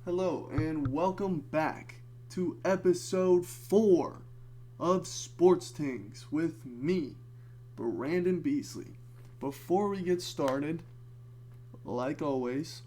Hello and welcome back to episode 4 of Sports Tingz with me, Brandon Beasley. Before we get started, like always,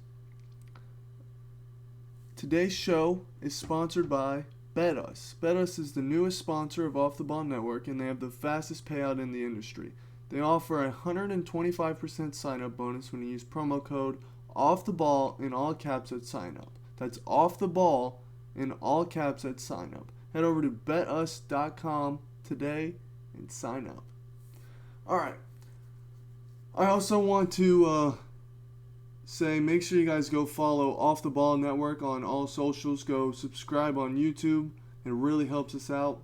today's show is sponsored by BetUs. BetUs is the newest sponsor of Off the Ball Network, and they have the fastest payout in the industry. They offer a 125% sign-up bonus when you use promo code OFFTHEBALL in all caps at sign-up. That's off the ball in all caps at sign up. Head over to betus.com today and sign up. Alright. I also want to say make sure you guys go follow Off the Ball Network on all socials. Go subscribe on YouTube. It really helps us out.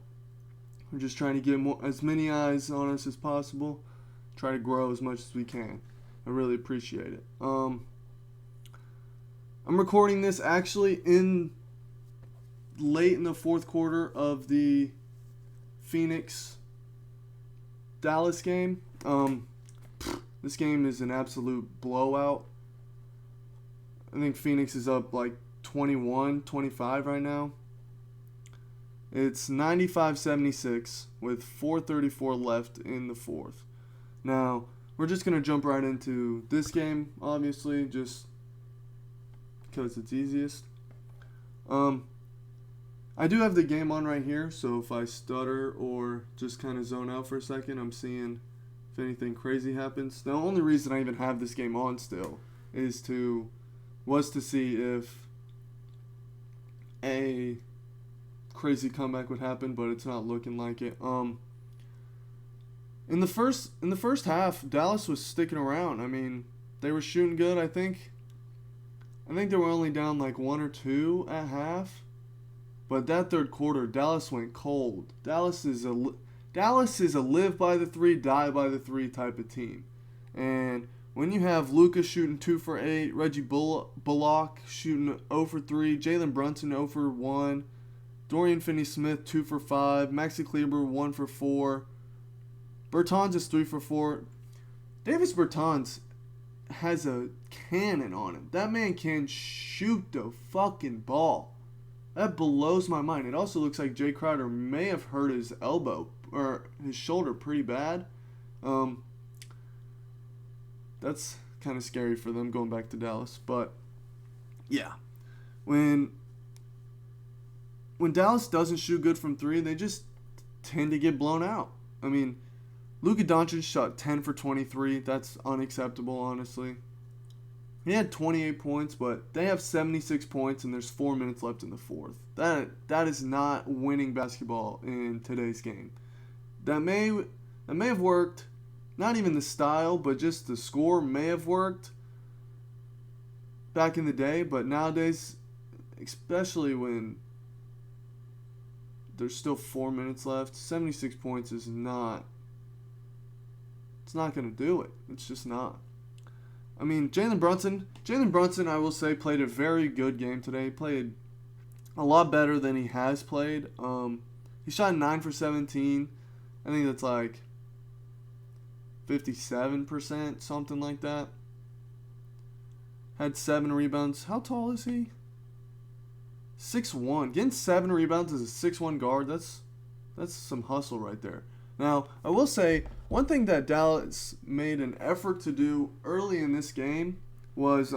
We're just trying to get as many eyes on us as possible. Try to grow as much as we can. I really appreciate it. I'm recording this actually late in the fourth quarter of the Phoenix-Dallas game. This game is an absolute blowout. I think Phoenix is up like 21-25 right now. It's 95-76 with 4:34 left in the fourth. Now, we're just going to jump right into this game, obviously, just because it's easiest. I do have the game on right here, so if I stutter or just kind of zone out for a second, I'm seeing if anything crazy happens. The only reason I even have this game on still was to see if a crazy comeback would happen, but it's not looking like it. In the first half, Dallas was sticking around. I mean, they were shooting good, I think they were only down like 1 or 2 at half. But that third quarter, Dallas went cold. Dallas is a live by the 3, die by the 3 type of team. And when you have Luka shooting 2 for 8, Reggie Bullock shooting 0 for 3, Jalen Brunson 0 for 1, Dorian Finney-Smith 2 for 5, Maxi Kleber 1 for 4, Bertans is 3 for 4. Davis Bertans has a cannon on him. That man can shoot the fucking ball. That blows my mind. It also looks like Jay Crowder may have hurt his elbow or his shoulder pretty bad. That's kind of scary for them going back to Dallas. But yeah, when Dallas doesn't shoot good from 3, they just tend to get blown out. I mean, Luka Doncic shot 10 for 23. That's unacceptable, honestly. He had 28 points, but they have 76 points, and there's 4 minutes left in the fourth. That is not winning basketball in today's game. That may have worked. Not even the style, but just the score may have worked back in the day. But nowadays, especially when there's still 4 minutes left, 76 points is not. It's not going to do it. It's just not. I mean, Jalen Brunson, I will say, played a very good game today. He played a lot better than he has played. He shot 9 for 17. I think that's like 57%, something like that. Had 7 rebounds. How tall is he? 6'1". Getting 7 rebounds as a 6'1" guard, that's some hustle right there. Now, I will say, one thing that Dallas made an effort to do early in this game was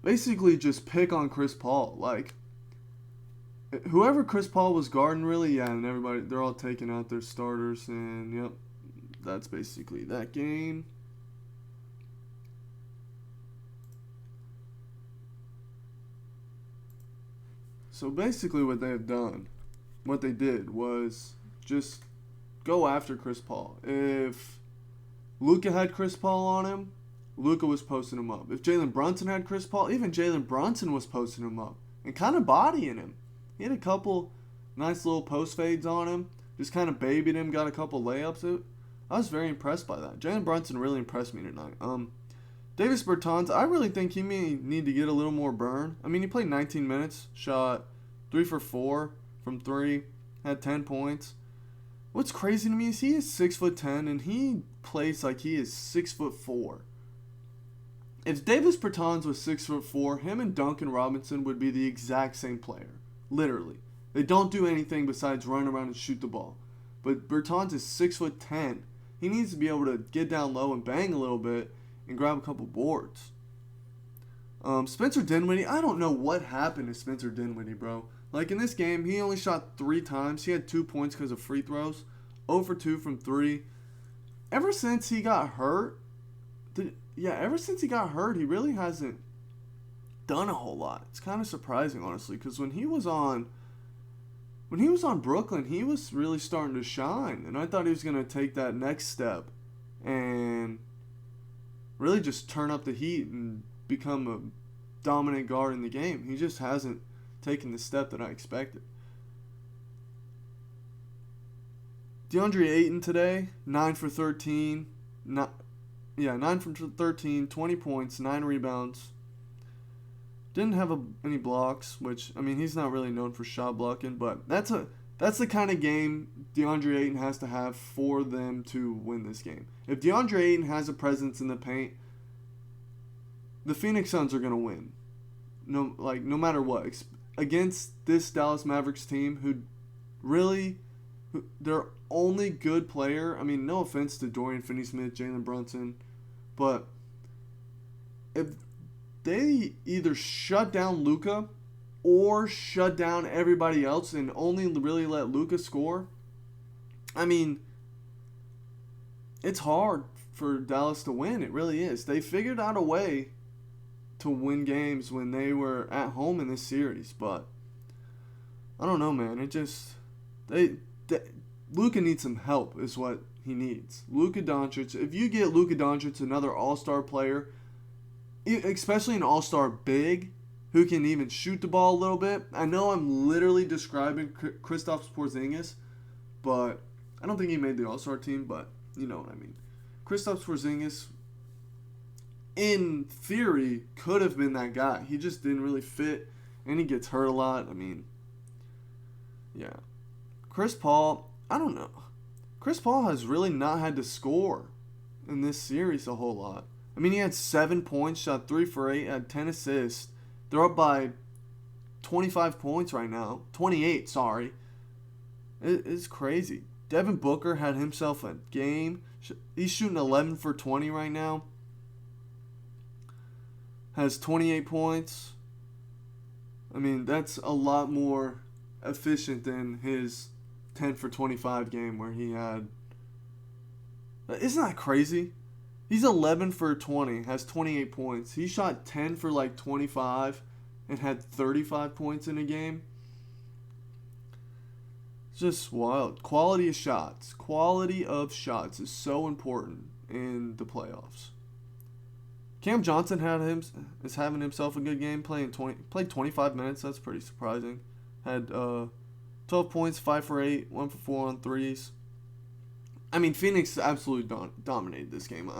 basically just pick on Chris Paul. Like, whoever Chris Paul was guarding, really, yeah, and everybody, they're all taking out their starters, and yep, that's basically that game. So basically what they did was just go after Chris Paul. If Luka had Chris Paul on him, Luka was posting him up. If Jalen Brunson had Chris Paul, even Jalen Brunson was posting him up and kind of bodying him. He had a couple nice little post fades on him, just kind of babied him, got a couple layups. I was very impressed by that. Jalen Brunson really impressed me tonight. Davis Bertans, I really think he may need to get a little more burn. I mean, he played 19 minutes, shot 3 for 4 from 3, had 10 points. What's crazy to me is he is 6'10", and he plays like he is 6'4". If Davis Bertans was 6'4", him and Duncan Robinson would be the exact same player. Literally. They don't do anything besides run around and shoot the ball. But Bertans is 6'10". He needs to be able to get down low and bang a little bit and grab a couple boards. Spencer Dinwiddie, I don't know what happened to Spencer Dinwiddie, bro. Like in this game, he only shot 3 times. He had 2 points because of free throws. 0 for 2 from 3. Ever since he got hurt, he really hasn't done a whole lot. It's kind of surprising, honestly, because when he was on Brooklyn, he was really starting to shine, and I thought he was going to take that next step and really just turn up the heat and become a dominant guard in the game. He just hasn't taken the step that I expected. DeAndre Ayton today, 9 for 13. 9 for 13, 20 points, 9 rebounds. Didn't have any blocks, which, I mean, he's not really known for shot blocking, but that's the kind of game DeAndre Ayton has to have for them to win this game. If DeAndre Ayton has a presence in the paint, the Phoenix Suns are going to win. No matter what. Against this Dallas Mavericks team who really, their only good player, I mean, no offense to Dorian Finney-Smith, Jalen Brunson, but if they either shut down Luka or shut down everybody else and only really let Luka score, I mean, it's hard for Dallas to win. It really is. They figured out a way to win games when they were at home in this series, but I don't know, man. It just Luka needs some help is what he needs. Luka Doncic, if you get Luka Doncic, another all-star player, especially an all-star big who can even shoot the ball a little bit. I know I'm literally describing Kristaps Porzingis, but I don't think he made the all-star team, but you know what I mean. Kristaps Porzingis, in theory, could have been that guy. He just didn't really fit, and he gets hurt a lot. I mean, yeah. Chris Paul, I don't know. Chris Paul has really not had to score in this series a whole lot. I mean, he had 7 points, shot 3 for 8, had 10 assists. They're up by 25 points right now. 28, sorry. It's crazy. Devin Booker had himself a game. He's shooting 11 for 20 right now. Has 28 points. I mean, that's a lot more efficient than his 10 for 25 game where he had... Isn't that crazy? He's 11 for 20, has 28 points. He shot 10 for like 25 and had 35 points in a game. It's just wild. Quality of shots. Quality of shots is so important in the playoffs. Cam Johnson is having himself a good game, played 25 minutes. That's pretty surprising. Had 12 points, 5 for 8, 1 for 4 on threes. I mean, Phoenix absolutely dominated this game.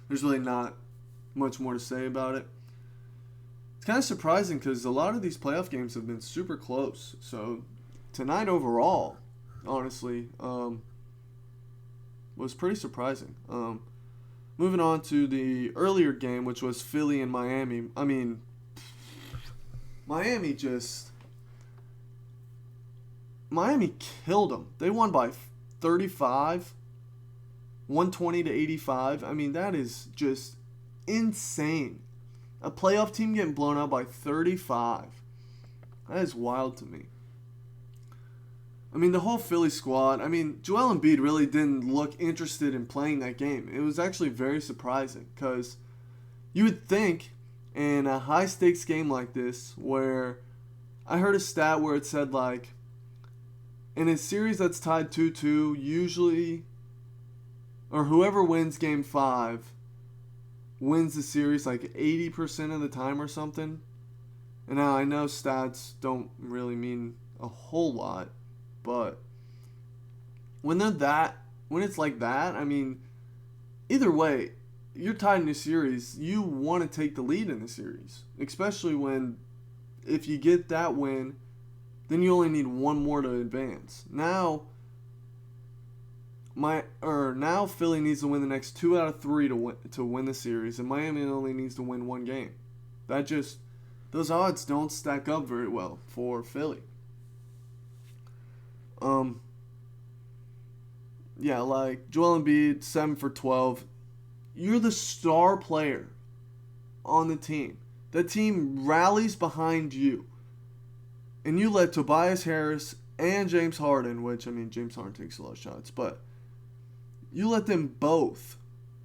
There's really not much more to say about it. It's kind of surprising because a lot of these playoff games have been super close. So tonight overall, honestly, was pretty surprising. Moving on to the earlier game, which was Philly and Miami. I mean, Miami killed them. They won by 35, 120 to 85. I mean, that is just insane. A playoff team getting blown out by 35. That is wild to me. I mean, the whole Philly squad, I mean, Joel Embiid really didn't look interested in playing that game. It was actually very surprising because you would think in a high-stakes game like this where I heard a stat where it said, like, in a series that's tied 2-2, usually, or whoever wins Game 5 wins the series like 80% of the time or something. And now I know stats don't really mean a whole lot, but when it's like that, I mean, either way, you're tied in a series, you want to take the lead in the series. Especially when, if you get that win, then you only need one more to advance. Now, Now Philly needs to win the next 2 out of 3 to win the series, and Miami only needs to win one game. Those odds don't stack up very well for Philly. Yeah, like Joel Embiid, 7 for 12. You're the star player on the team. The team rallies behind you. And you let Tobias Harris and James Harden, which, I mean, James Harden takes a lot of shots, but you let them both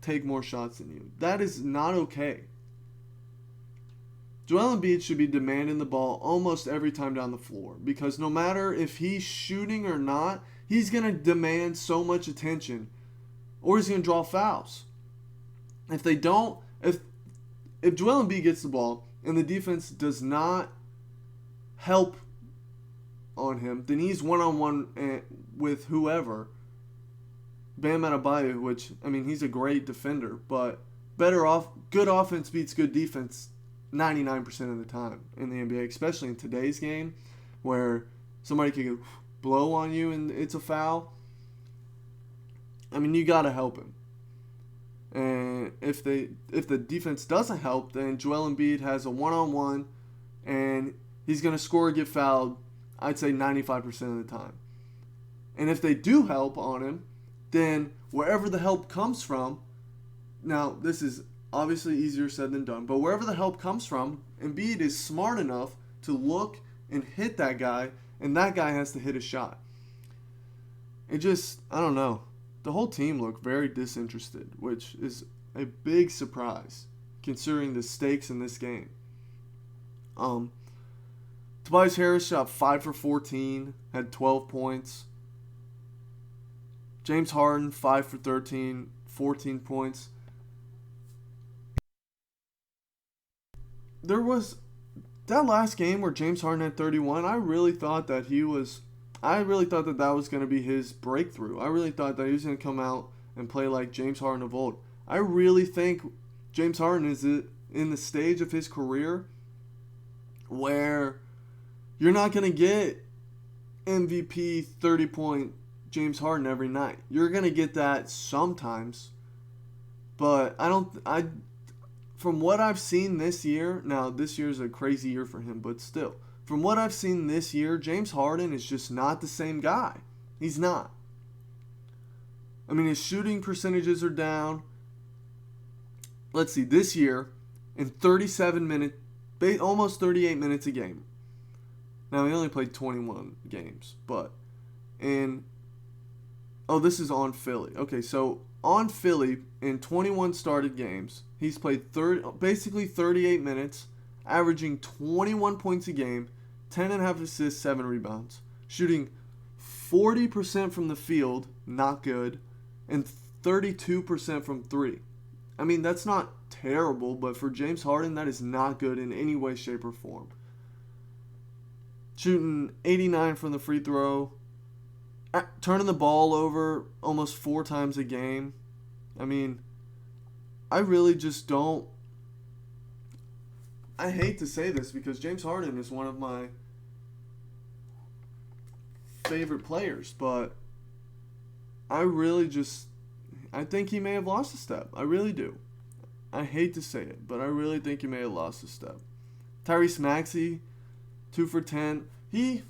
take more shots than you. That is not okay. Joel Embiid should be demanding the ball almost every time down the floor, because no matter if he's shooting or not, he's going to demand so much attention, or he's going to draw fouls. If Joel Embiid gets the ball and the defense does not help on him, then he's one-on-one with whoever. Bam Adebayo, which, I mean, he's a great defender, but good offense beats good defense 99% of the time in the NBA, especially in today's game where somebody can blow on you and it's a foul. I mean, you got to help him. And if the defense doesn't help, then Joel Embiid has a one-on-one and he's going to score or get fouled, I'd say 95% of the time. And if they do help on him, then wherever the help comes from, now this is obviously easier said than done, but wherever the help comes from, Embiid is smart enough to look and hit that guy, and that guy has to hit a shot. I don't know. The whole team looked very disinterested, which is a big surprise considering the stakes in this game. Tobias Harris shot 5 for 14, had 12 points. James Harden, 5 for 13, 14 points. There was that last game where James Harden had 31. I really thought that that was going to be his breakthrough. I really thought that he was going to come out and play like James Harden of old. I really think James Harden is in the stage of his career where you're not going to get MVP 30-point James Harden every night. You're going to get that sometimes, but from what I've seen this year, now this year's a crazy year for him, but still, from what I've seen this year, James Harden is just not the same guy. He's not. I mean, his shooting percentages are down. Let's see, this year, in 37 minutes, almost 38 minutes a game. Now, he only played 21 games, but this is on Philly. Okay, so on Philly, in 21 started games, he's played basically 38 minutes, averaging 21 points a game, 10.5 assists, 7 rebounds, shooting 40% from the field, not good, and 32% from 3. I mean, that's not terrible, but for James Harden, that is not good in any way, shape, or form. Shooting 89 from the free throw, turning the ball over almost 4 times a game. I mean, I really just don't. I hate to say this because James Harden is one of my favorite players, but I think he may have lost a step. I really do. I hate to say it, but I really think he may have lost a step. Tyrese Maxey, 2 for 10. You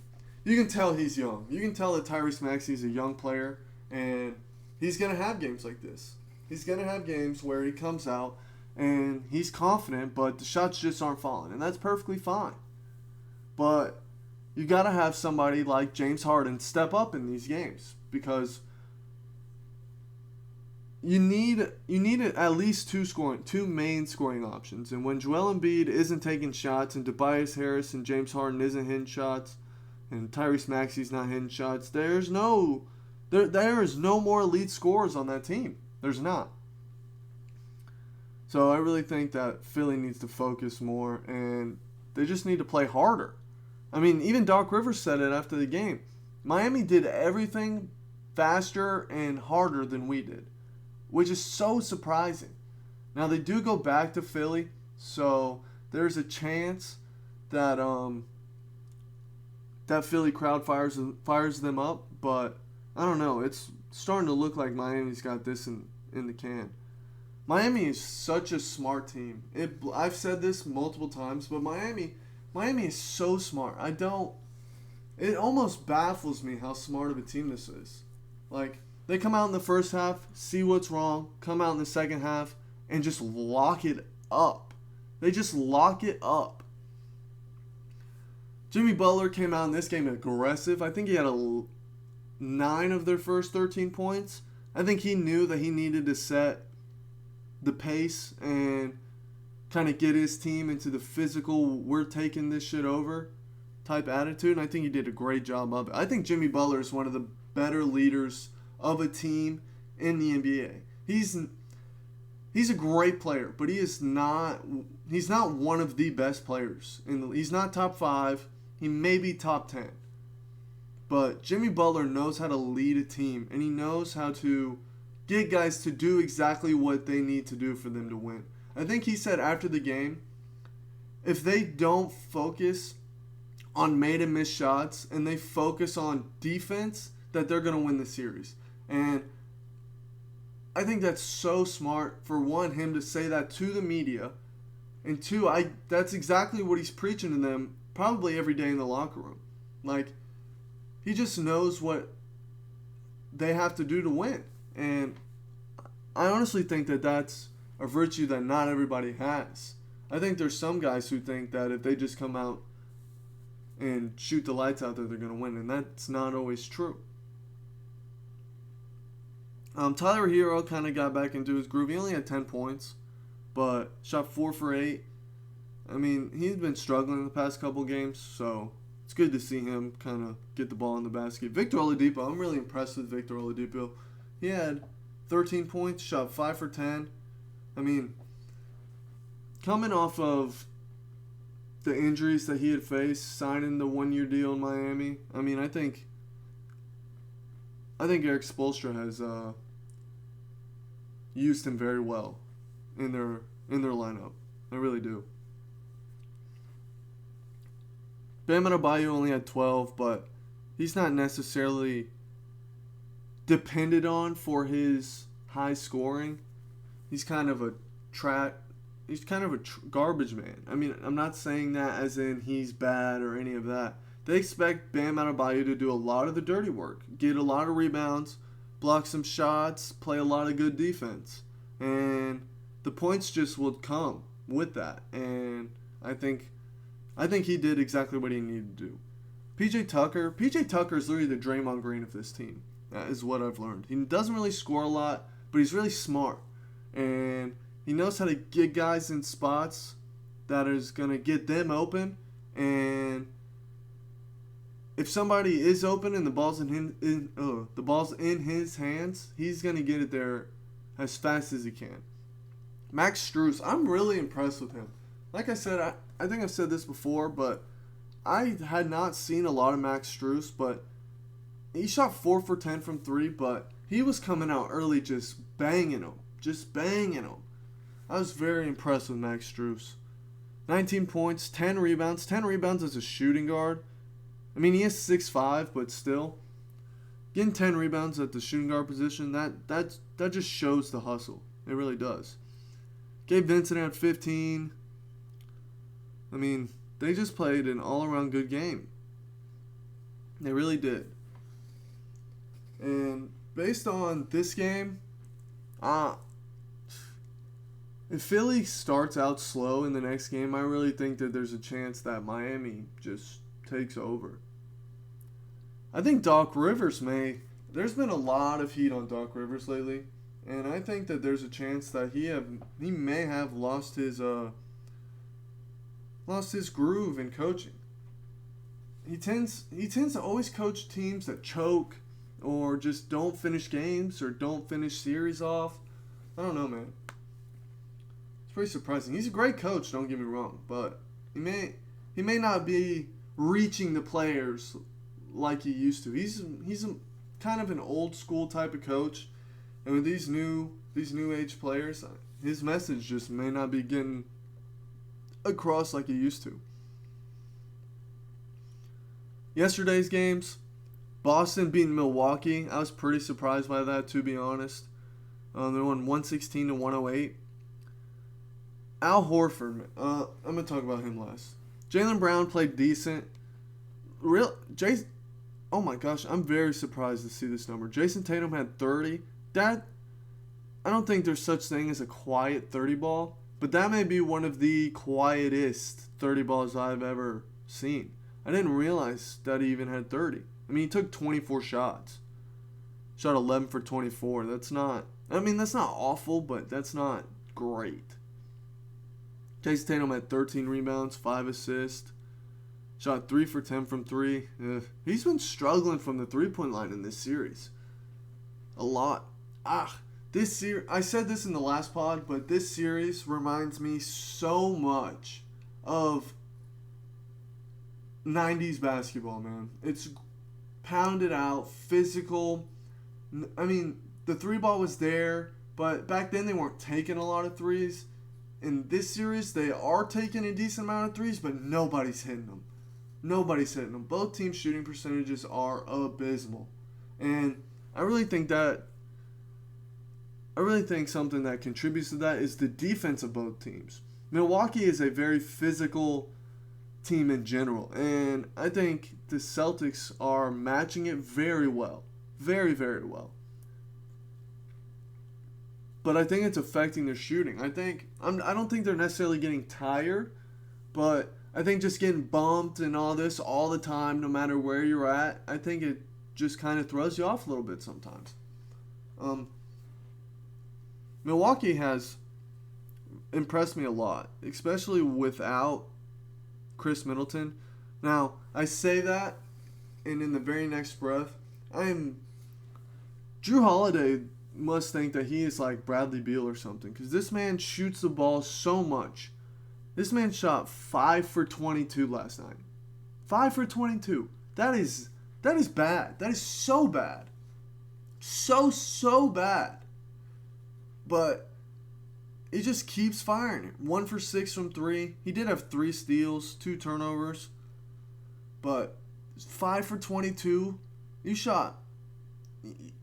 can tell he's young. You can tell that Tyrese Maxey is a young player, and he's going to have games like this. He's going to have games where he comes out and he's confident, but the shots just aren't falling, and that's perfectly fine. But you got to have somebody like James Harden step up in these games because you need at least two main scoring options. And when Joel Embiid isn't taking shots, and Tobias Harris and James Harden isn't hitting shots, and Tyrese Maxey's not hitting shots, there is no more elite scorers on that team. There's not. So I really think that Philly needs to focus more, and they just need to play harder. I mean, even Doc Rivers said it after the game. Miami did everything faster and harder than we did, which is so surprising. Now, they do go back to Philly, so there's a chance that that Philly crowd fires them up, but I don't know. It's starting to look like Miami's got this in the can. Miami is such a smart team. I've said this multiple times, but Miami is so smart. It almost baffles me how smart of a team this is. Like, they come out in the first half, see what's wrong, come out in the second half, and just lock it up. They just lock it up. Jimmy Butler came out in this game aggressive. I think he had 9 of their first 13 points. I think he knew that he needed to set the pace and kind of get his team into the physical, we're taking this shit over type attitude, and I think he did a great job of it. I think Jimmy Butler is one of the better leaders of a team in the NBA. He's a great player, but he's not one of the best players. He's not top 5. He may be top 10. But Jimmy Butler knows how to lead a team, and he knows how to get guys to do exactly what they need to do for them to win. I think he said after the game, if they don't focus on made and missed shots and they focus on defense, that they're going to win the series. And I think that's so smart, for one, him to say that to the media, and two, that's exactly what he's preaching to them probably every day in the locker room. Like, he just knows what they have to do to win. And I honestly think that that's a virtue that not everybody has. I think there's some guys who think that if they just come out and shoot the lights out there, they're going to win. And that's not always true. Tyler Hero kind of got back into his groove. He only had 10 points, but shot 4 for 8. I mean, he's been struggling the past couple games, so it's good to see him kind of get the ball in the basket. Victor Oladipo, I'm really impressed with Victor Oladipo. He had 13 points, shot 5 for 10. I mean, coming off of the injuries that he had faced, signing the 1-year deal in Miami, I mean, I think Eric Spoelstra has used him very well in their lineup. I really do. Bam Adebayo only had 12, but he's not necessarily depended on for his high scoring. He's kind of a garbage man. I mean, I'm not saying that as in he's bad or any of that. They expect Bam Adebayo to do a lot of the dirty work, get a lot of rebounds, block some shots, play a lot of good defense. And the points just will come with that. And I think he did exactly what he needed to do. PJ Tucker is literally the Draymond Green of this team. That is what I've learned. He doesn't really score a lot, but he's really smart. And he knows how to get guys in spots that is going to get them open. And if somebody is open and the ball's in his hands, he's going to get it there as fast as he can. Max Strus, I'm really impressed with him. Like I said, I think I've said this before, but I had not seen a lot of Max Strus, but he shot 4 for 10 from 3, but he was coming out early just banging them. I was very impressed with Max Strus. 19 points, 10 rebounds. 10 rebounds as a shooting guard. I mean, he is 6'5", but still. Getting 10 rebounds at the shooting guard position, that just shows the hustle. It really does. Gabe Vincent had 15. I mean, they just played an all-around good game. They really did. And based on this game, if Philly starts out slow in the next game, I really think that there's a chance that Miami just takes over. I think Doc Rivers there's been a lot of heat on Doc Rivers lately, and I think that there's a chance that he may have lost his groove in coaching. He tends to always coach teams that choke or just don't finish games or don't finish series off. I don't know, man. It's pretty surprising. He's a great coach, don't get me wrong, but he may not be reaching the players like he used to. He's a kind of an old school type of coach, and with these new age players, his message just may not be getting across like he used to. Yesterday's games, Boston beating Milwaukee. I was pretty surprised by that, to be honest. They won 116 to 108. Al Horford, I'm going to talk about him last. Jaylen Brown played decent. Oh my gosh, I'm very surprised to see this number. Jason Tatum had 30. I don't think there's such thing as a quiet 30 ball, but that may be one of the quietest 30 balls I've ever seen. I didn't realize that he even had 30. I mean, he took 24 shots. Shot 11 for 24. That's not awful, but that's not great. Jason Tatum had 13 rebounds, 5 assists. Shot 3 for 10 from 3. He's been struggling from the three-point line in this series. A lot. This series, I said this in the last pod, but this series reminds me so much of 90s basketball, man. It's pounded out, physical. I mean, the three ball was there, but back then they weren't taking a lot of threes. In this series, they are taking a decent amount of threes, but nobody's hitting them. Nobody's hitting them. Both teams' shooting percentages are abysmal. And I really think something that contributes to that is the defense of both teams. Milwaukee is a very physical team in general, and I think the Celtics are matching it very well. Very, very well. But I think it's affecting their shooting. I don't think they're necessarily getting tired, but I think just getting bumped and all this all the time, no matter where you're at, I think it just kind of throws you off a little bit sometimes. Milwaukee has impressed me a lot, especially without Chris Middleton. Now, I say that, and in the very next breath, Drew Holiday must think that he is like Bradley Beal or something, because this man shoots the ball so much. This man shot 5 for 22 last night. 5 for 22. That is bad. That is so bad. So bad. But he just keeps firing. 1 for 6 from 3. He did have 3 steals, 2 turnovers. But 5 for 22. He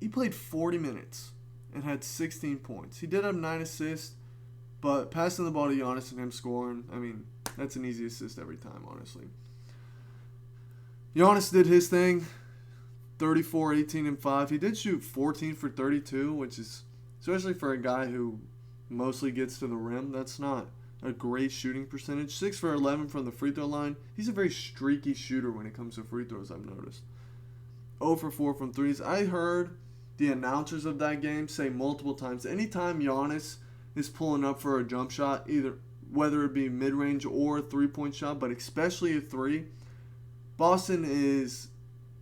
played 40 minutes and had 16 points. He did have 9 assists, but passing the ball to Giannis and him scoring, I mean, that's an easy assist every time, honestly. Giannis did his thing, 34, 18, and 5. He did shoot 14 for 32, which is, especially for a guy who mostly gets to the rim, that's not a great shooting percentage. 6 for 11 from the free throw line. He's a very streaky shooter when it comes to free throws, I've noticed. 0 for 4 from threes. I heard the announcers of that game say multiple times, anytime Giannis is pulling up for a jump shot, either whether it be mid-range or a three-point shot, but especially a three, Boston is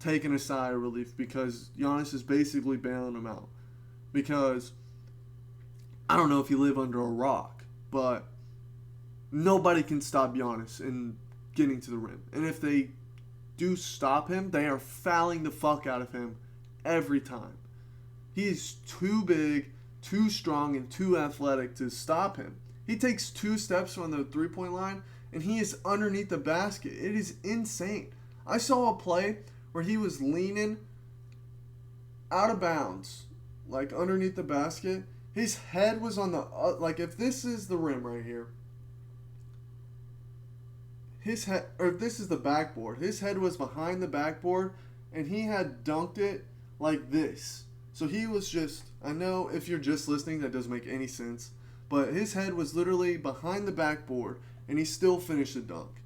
taking a sigh of relief because Giannis is basically bailing them out. Because I don't know if you live under a rock, but nobody can stop Giannis in getting to the rim. And if they do stop him, they are fouling the fuck out of him every time. He is too big, too strong, and too athletic to stop him. He takes 2 steps from the three-point line, and he is underneath the basket. It is insane. I saw a play where he was leaning out of bounds, like underneath the basket. His head was on the, like if this is the rim right here, his head, or if this is the backboard, his head was behind the backboard, and he had dunked it like this. So he was just, I know if you're just listening, that doesn't make any sense, but his head was literally behind the backboard, and he still finished the dunk.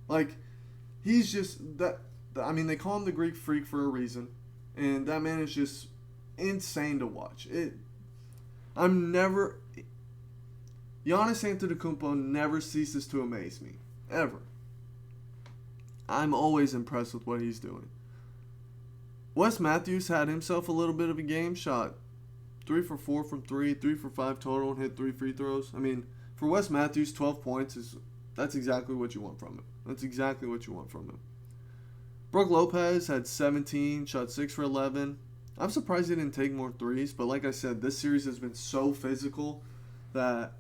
Like, he's just, they call him the Greek Freak for a reason, and that man is just insane to watch. Giannis Antetokounmpo never ceases to amaze me, ever. I'm always impressed with what he's doing. Wes Matthews had himself a little bit of a game, shot 3 for 4 from 3, 3 for 5 total, and hit 3 free throws. I mean, for Wes Matthews, 12 points that's exactly what you want from him. Brook Lopez had 17, shot 6 for 11. I'm surprised he didn't take more threes, but like I said, this series has been so physical that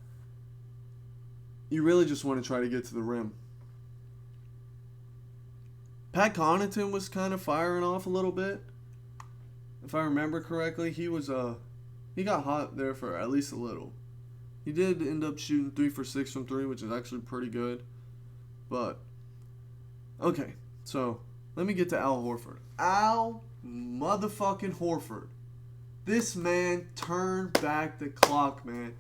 you really just want to try to get to the rim. Pat Connaughton was kind of firing off a little bit. if I remember correctly, he got hot there for at least a little. He did end up shooting 3 for 6 from 3, which is actually pretty good. But, okay, so let me get to Al Horford. Al motherfucking Horford. This man turned back the clock, man.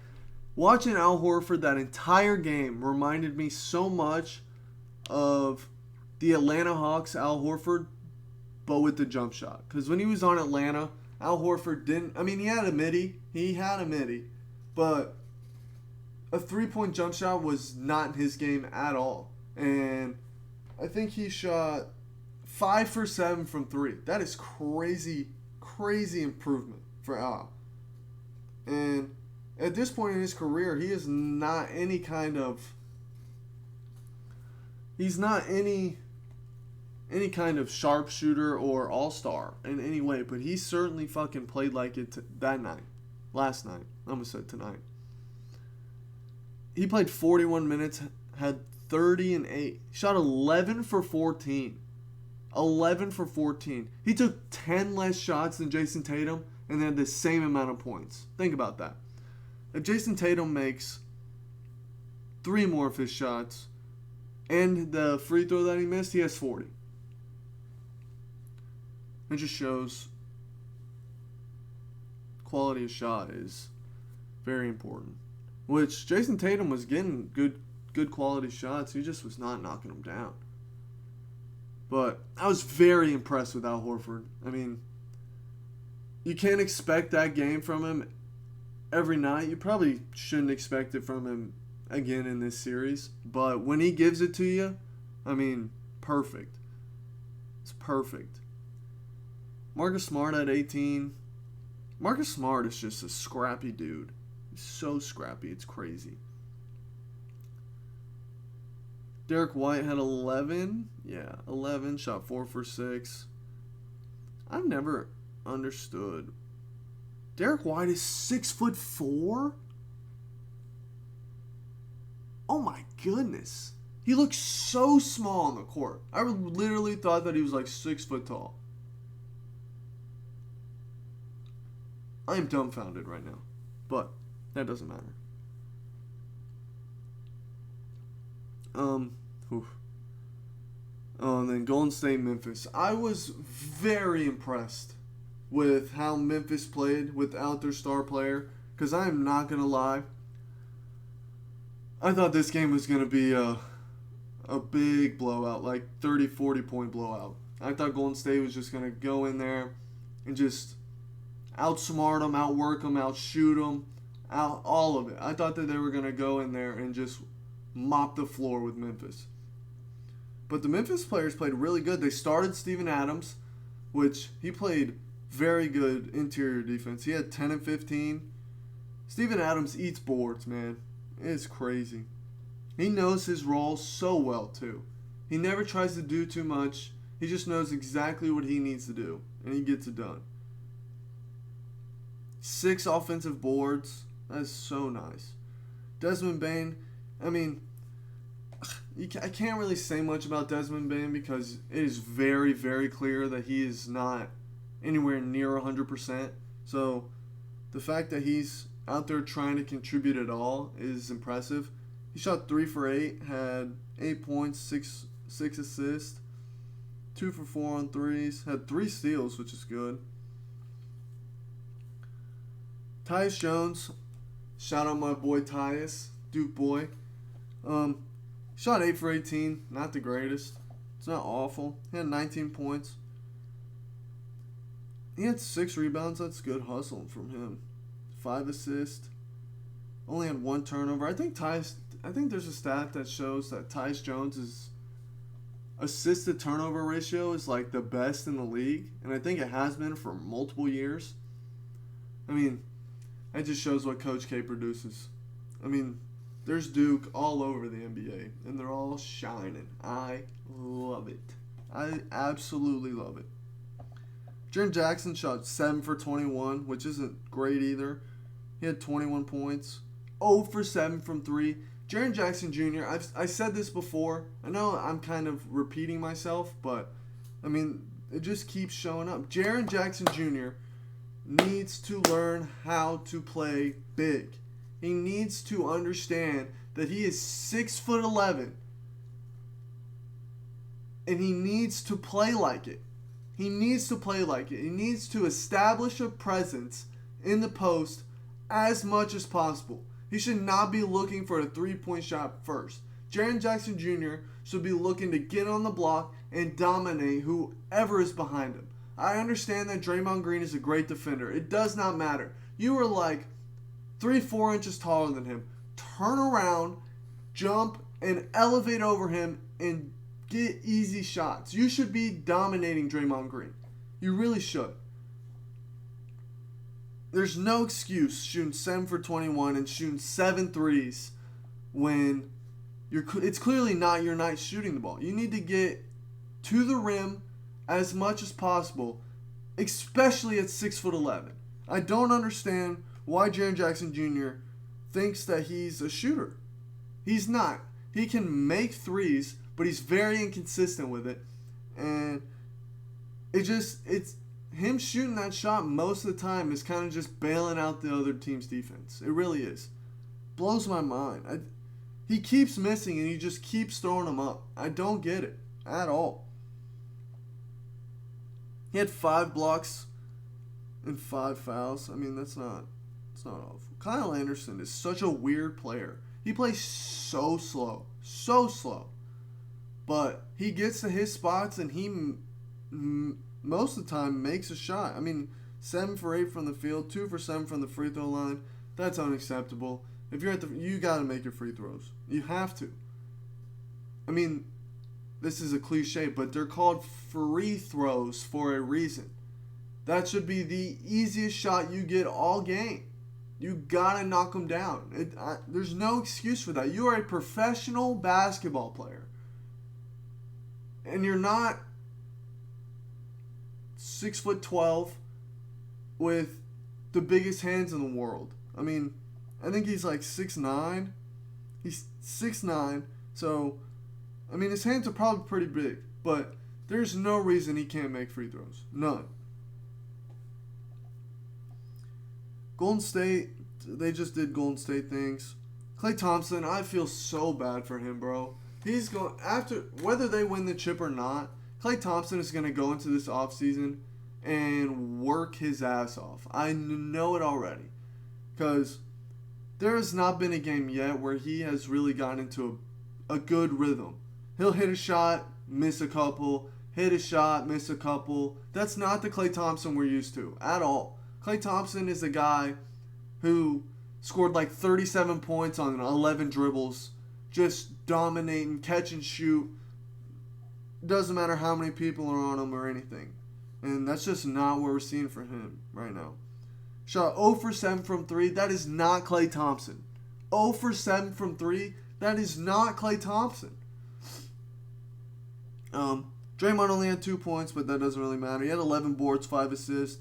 Watching Al Horford that entire game reminded me so much of the Atlanta Hawks Al Horford, but with the jump shot. Because when he was on Atlanta, Al Horford he had a midi, but a 3-point jump shot was not his game at all. And I think he shot 5 for 7 from 3. That is crazy improvement for Al. And at this point in his career, he is not any kind of sharpshooter or all-star in any way, but he certainly fucking played like it last night. I almost said tonight. He played 41 minutes, had 30 and 8. Shot 11 for 14. 11 for 14. He took 10 less shots than Jason Tatum and had the same amount of points. Think about that. If Jason Tatum makes 3 more of his shots and the free throw that he missed, he has 40. It just shows quality of shot is very important. Which Jason Tatum was getting good quality shots. He just was not knocking them down. But I was very impressed with Al Horford. I mean, you can't expect that game from him every night. You probably shouldn't expect it from him again in this series. But when he gives it to you, I mean, perfect. It's perfect. Marcus Smart at 18. Marcus Smart is just a scrappy dude. He's so scrappy, it's crazy. Derek White had 11. Yeah, 11. Shot 4 for 6. I've never understood. Derek White is 6'4"? Oh my goodness. He looks so small on the court. I literally thought that he was like 6 foot tall. I am dumbfounded right now. But that doesn't matter. And then Golden State, Memphis. I was very impressed with how Memphis played without their star player. Because I am not going to lie. I thought this game was going to be a big blowout. Like 30, 40 point blowout. I thought Golden State was just going to go in there and just outsmart them, outwork them, outshoot them. All of it. I thought that they were going to go in there and just mop the floor with Memphis. But the Memphis players played really good. They started Steven Adams, which he played very good interior defense. He had 10 and 15. Steven Adams eats boards, man. It's crazy. He knows his role so well, too. He never tries to do too much. He just knows exactly what he needs to do, and he gets it done. 6 offensive boards. That's so nice. Desmond Bain, I mean, I can't really say much about Desmond Bain because it is very, very clear that he is not anywhere near 100%. So the fact that he's out there trying to contribute at all is impressive. He shot 3 for 8, had 8 points, 6 assists, 2 for 4 on threes, had 3 steals, which is good. Tyus Jones, shout out my boy Tyus, Duke boy. Shot 8 for 18, not the greatest. It's not awful. He had 19 points. He had 6 rebounds. That's good hustling from him. 5 assists. Only had 1 turnover. I think there's a stat that shows that Tyus Jones' assist to turnover ratio is like the best in the league, and I think it has been for multiple years. I mean, that just shows what Coach K produces. I mean, there's Duke all over the NBA, and they're all shining. I love it. I absolutely love it. Jaren Jackson shot 7 for 21, which isn't great either. He had 21 points. 0 for 7 from 3. Jaren Jackson Jr., I said this before. I know I'm kind of repeating myself, but, I mean, it just keeps showing up. Jaren Jackson Jr. needs to learn how to play big. He needs to understand that he is 6'11", and he needs to play like it. He needs to play like it. He needs to establish a presence in the post as much as possible. He should not be looking for a three-point shot first. Jaren Jackson Jr. should be looking to get on the block and dominate whoever is behind him. I understand that Draymond Green is a great defender. It does not matter. You are like 3-4 inches taller than him. Turn around, jump, and elevate over him and get easy shots. You should be dominating Draymond Green. You really should. There's no excuse shooting 7 for 21 and shooting 7 threes when it's clearly not your night shooting the ball. You need to get to the rim as much as possible, especially at 6'11". I don't understand why Jaren Jackson Jr. thinks that he's a shooter. He's not. He can make threes, but he's very inconsistent with it. And it's him shooting that shot most of the time is kind of just bailing out the other team's defense. It really is. Blows my mind. He keeps missing and he just keeps throwing them up. I don't get it at all. He had 5 blocks and 5 fouls. I mean, it's not awful. Kyle Anderson is such a weird player. He plays so slow. But he gets to his spots and he most of the time makes a shot. I mean, 7 for 8 from the field, 2 for 7 from the free throw line. That's unacceptable. If you're you got to make your free throws. You have to. I mean, this is a cliche, but they're called free throws for a reason. That should be the easiest shot you get all game. You got to knock them down. There's no excuse for that. You are a professional basketball player. And you're not 6'12" with the biggest hands in the world. I mean, I think he's like 6'9". He's 6'9", so I mean his hands are probably pretty big, but there's no reason he can't make free throws. None. Golden State, they just did Golden State things. Klay Thompson, I feel so bad for him, bro. He's going after whether they win the chip or not. Klay Thompson is going to go into this offseason and work his ass off. I know it already. Because there has not been a game yet where he has really gotten into a good rhythm. He'll hit a shot, miss a couple, hit a shot, miss a couple. That's not the Klay Thompson we're used to at all. Klay Thompson is a guy who scored like 37 points on 11 dribbles, just dominating, catch and shoot. Doesn't matter how many people are on him or anything. And that's just not what we're seeing for him right now. Shot 0 for 7 from 3. That is not Klay Thompson. 0 for 7 from 3. That is not Klay Thompson. Draymond only had 2 points, but that doesn't really matter. He had 11 boards, 5 assists,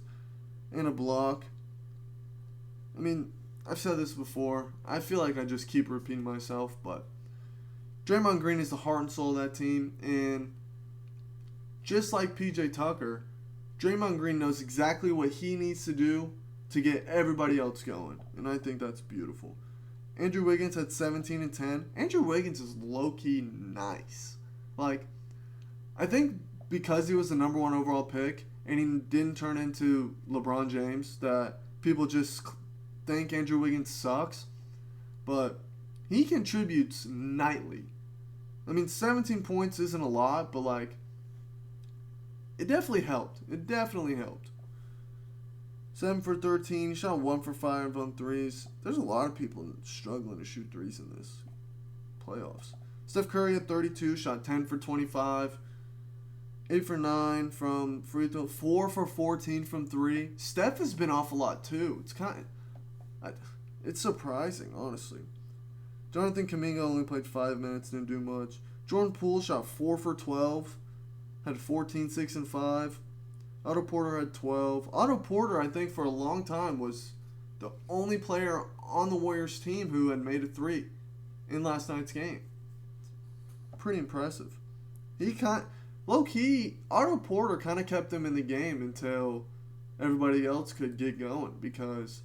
and a block. I mean, I've said this before. I feel like I just keep repeating myself, but Draymond Green is the heart and soul of that team, and just like PJ Tucker, Draymond Green knows exactly what he needs to do to get everybody else going, and I think that's beautiful. Andrew Wiggins had 17 and 10. Andrew Wiggins is low-key nice. Like, I think because he was the number 1 overall pick and he didn't turn into LeBron James, that people just think Andrew Wiggins sucks, but he contributes nightly. I mean, 17 points isn't a lot, but like, it definitely helped. 7 for 13. He shot 1 for 5 on threes. There's a lot of people struggling to shoot threes in this playoffs. Steph Curry at 32, shot 10 for 25. 8 for 9 from free throw. 4 for 14 from 3. Steph has been off a lot too. It's surprising, honestly. Jonathan Kuminga only played 5 minutes, didn't do much. Jordan Poole shot 4 for 12. Had 14, 6, and 5. Otto Porter had 12. Otto Porter, I think, for a long time was the only player on the Warriors team who had made a 3 in last night's game. Pretty impressive. Low-key, Otto Porter kind of kept them in the game until everybody else could get going. Because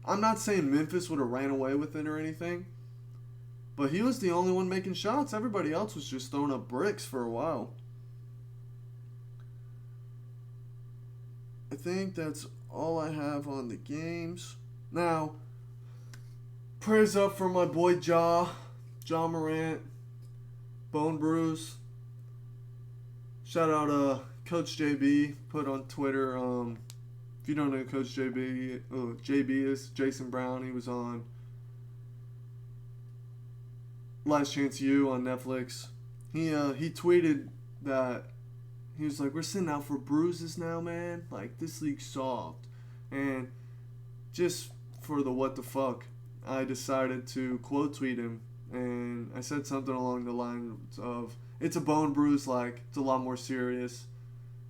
I'm not saying Memphis would have ran away with it or anything, but he was the only one making shots. Everybody else was just throwing up bricks for a while. I think that's all I have on the games. Now, praise up for my boy Ja Morant, bone bruise. Shout out Coach JB, put on Twitter. If you don't know who Coach JB is, Jason Brown. He was on Last Chance U on Netflix. He tweeted that he was like, "We're sitting out for bruises now, man. Like, this league's soft." And just for the what the fuck, I decided to quote tweet him, and I said something along the lines of, "It's a bone bruise, like, it's a lot more serious."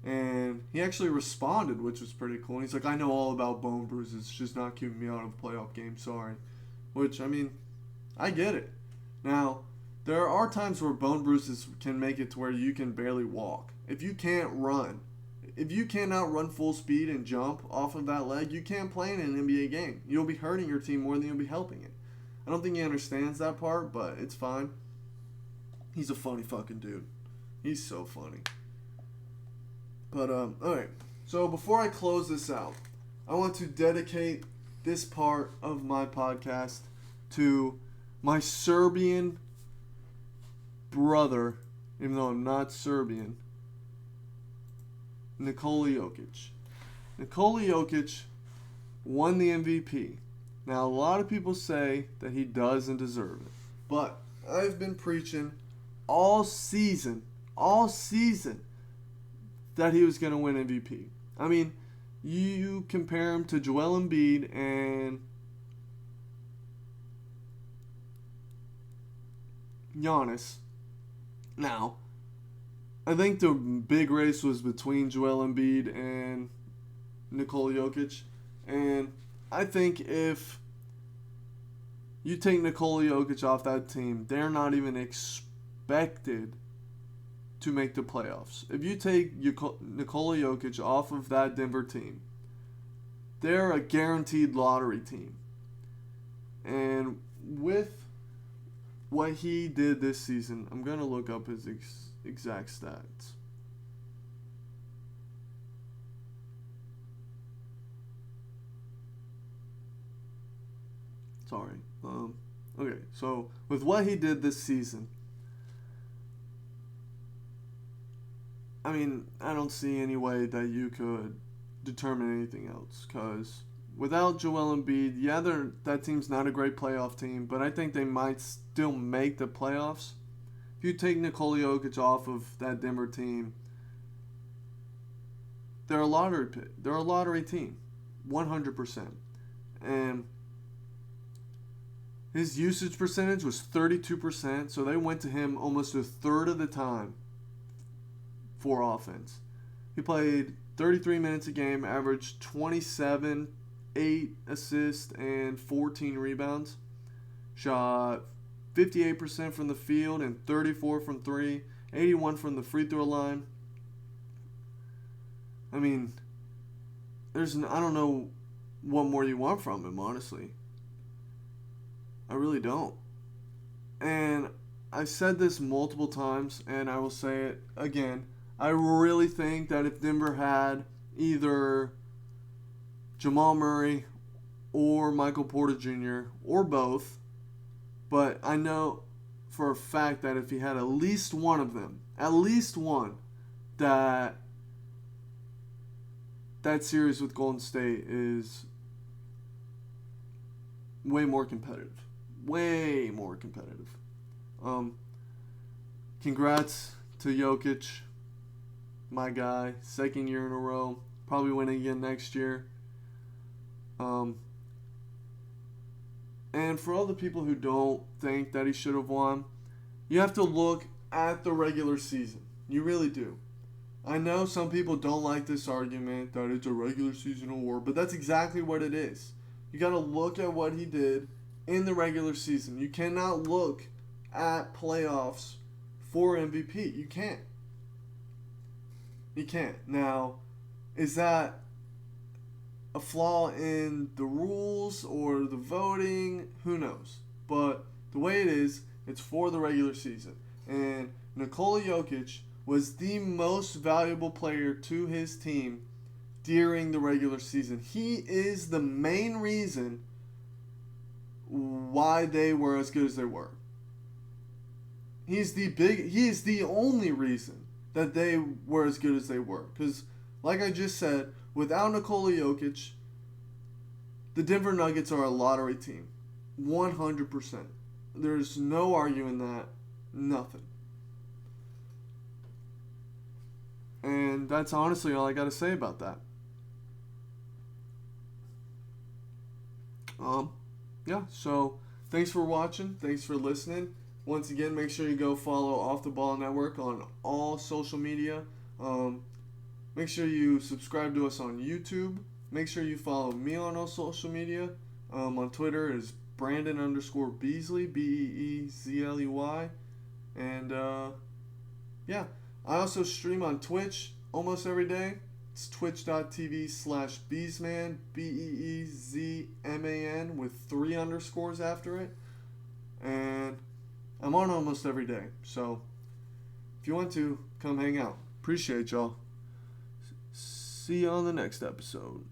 And he actually responded, which was pretty cool. And he's like, "I know all about bone bruises. It's just not keeping me out of a playoff game, sorry." Which, I mean, I get it. Now, there are times where bone bruises can make it to where you can barely walk. If you can't run, if you cannot run full speed and jump off of that leg, you can't play in an NBA game. You'll be hurting your team more than you'll be helping it. I don't think he understands that part, but it's fine. He's a funny fucking dude. He's so funny. But, alright. So before I close this out, I want to dedicate this part of my podcast to my Serbian brother, even though I'm not Serbian, Nikola Jokic. Nikola Jokic won the MVP. Now, a lot of people say that he doesn't deserve it. But I've been preaching all season, that he was going to win MVP. I mean, you compare him to Joel Embiid and Giannis. Now, I think the big race was between Joel Embiid and Nikola Jokic. And I think if you take Nikola Jokic off that team, they're not even expected to make the playoffs. If you take Nikola Jokic off of that Denver team, they're a guaranteed lottery team. And with what he did this season, I'm going to look up his exact stats. Sorry. Okay, so with what he did this season, I mean, I don't see any way that you could determine anything else. Because without Joel Embiid, yeah, that team's not a great playoff team, but I think they might still make the playoffs. If you take Nikola Jokic off of that Denver team, they're a lottery pick. They're a lottery team, 100%. And his usage percentage was 32%, so they went to him almost a third of the time for offense. He played 33 minutes a game, averaged 27, 8 assists, and 14 rebounds. Shot 58% from the field and 34 from 3, 81 from the free throw line. I mean, I don't know what more you want from him, honestly. I really don't. And I've said this multiple times, and I will say it again. I really think that if Denver had either Jamal Murray or Michael Porter Jr. or both, but I know for a fact that if he had at least one of them, that series with Golden State is way more competitive. Way more competitive. Congrats to Jokic, my guy. Second year in a row. Probably winning again next year. And for all the people who don't think that he should have won, you have to look at the regular season. You really do. I know some people don't like this argument that it's a regular season award, but that's exactly what it is. You got to look at what he did in the regular season. You cannot look at playoffs for MVP. You can't. You can't. Now, is that a flaw in the rules or the voting, who knows. But the way it is, it's for the regular season. And Nikola Jokic was the most valuable player to his team during the regular season. He is the main reason why they were as good as they were. He is the only reason that they were as good as they were. Because, like I just said, without Nikola Jokic, the Denver Nuggets are a lottery team. 100%. There's no arguing that. Nothing. And that's honestly all I got to say about that. Yeah, so thanks for watching. Thanks for listening. Once again, make sure you go follow Off the Ball Network on all social media. Make sure you subscribe to us on YouTube. Make sure you follow me on all social media. On Twitter is Brandon_Beasley, Beezley. And yeah, I also stream on Twitch almost every day. It's twitch.tv/Beesman, Beezman with 3 underscores after it. And I'm on almost every day. So if you want to, come hang out. Appreciate y'all. See you on the next episode.